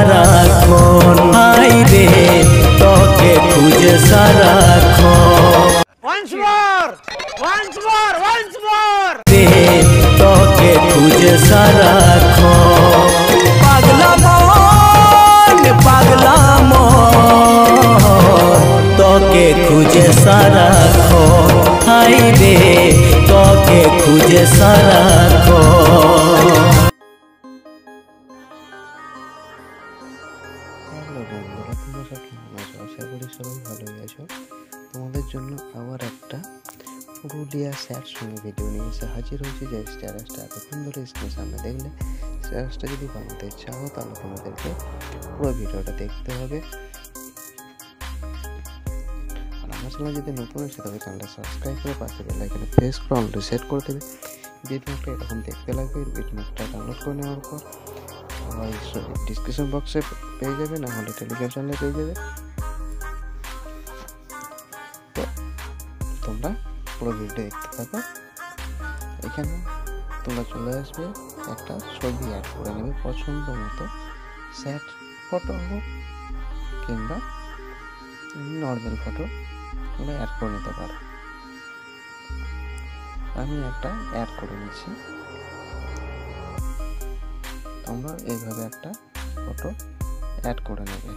সারাক্ষণ হাই রে তোকে খুঁজে সারাক্ষণ রে তোকে খুঁজে সারাক্ষণ পাগলা মন তোকে খুঁজে সারাক্ষণ হাই রে তোকে খুঁজে সারাক্ষণ। হ্যালো বন্ধুরা, তোমরা সব কেমন আছো? আশা করি সবাই ভালোই আছো। তোমাদের জন্য আবার একটা পুরুলিয়া স্যাড সঙ্গে ভিডিও নিয়ে এসে হাজির হয়েছে। যে স্ট্যাটাসটা এতক্ষণ ধরে স্ক্রিনের সামনে দেখলে, স্ট্যাটাসটা যদি বানাতে চাও তাহলে তোমাদেরকে পুরো ভিডিওটা দেখতে হবে। আর আমার চ্যানেল যদি নতুন এসে তবে চ্যানেলটা সাবস্ক্রাইব করে পাশে বেল আইকনে প্রেস করে অলরেডি সেট করে দেবে। ভিডিওটা এরকম দেখতে লাগবে। ভিডিওটা ডাউনলোড করে নেওয়ার পর ডিসক্রিপশন বক্সে পেয়ে যাবে, না হলে টেলিগ্রাম চ্যানেলে পেয়ে যাবে। তো তোমরা পুরো ভিডিও দেখতে থাকো। এখানে তোমরা চলে আসবে, একটা ছবি অ্যাড করে নেবে পছন্দ মতো। স্যাড ফটো হোক কিংবা নর্মাল ফটো তোমরা অ্যাড করে নিতে পারো। আমি একটা অ্যাড করে নিচ্ছি। তোমরা এইভাবে একটা ফটো অ্যাড করে নেবে।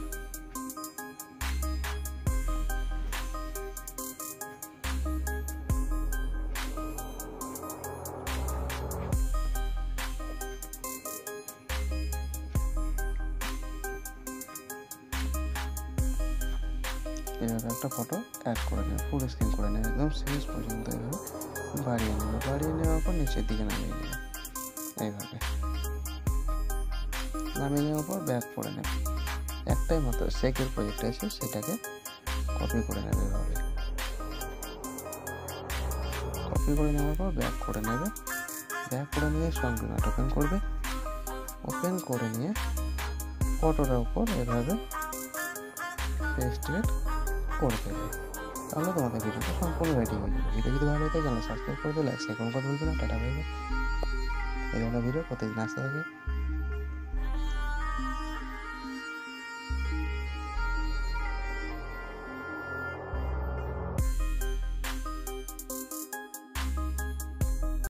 এইভাবে একটা ফটো অ্যাড করে নেবে, ফুল স্ক্রিন করে নেবে, একদম শেষ পর্যন্ত এইভাবে বাড়িয়ে নেবে। বাড়িয়ে নেওয়ার পর নিচের দিকে নামিয়ে নেবে। এইভাবে নামিয়ে নেওয়ার পর ব্যাক করে নেবে। একটাই মাত্র সেকের প্রজেক্ট আছে, সেটাকে কপি করে নেবে। এভাবে কপি করে নেওয়ার পর ব্যাক করে নেবে। ব্যাক করে নিয়ে সংগ্রাম ওপেন করবে। ওপেন করে নিয়ে ফটোটার উপর এভাবে পেস্ট করে দেবে। তাহলে তোমাদের ভিডিওটা সম্পূর্ণ রেডি হয়ে যাবে। ভিডিও যদি ভালো লাগে চ্যানেল সাবস্ক্রাইব করে দেবে, লাইক শেয়ার করতে ভুলবে না। Tata bye bye. এই ধরনের ভিডিও প্রতিদিন আসতে থাকে।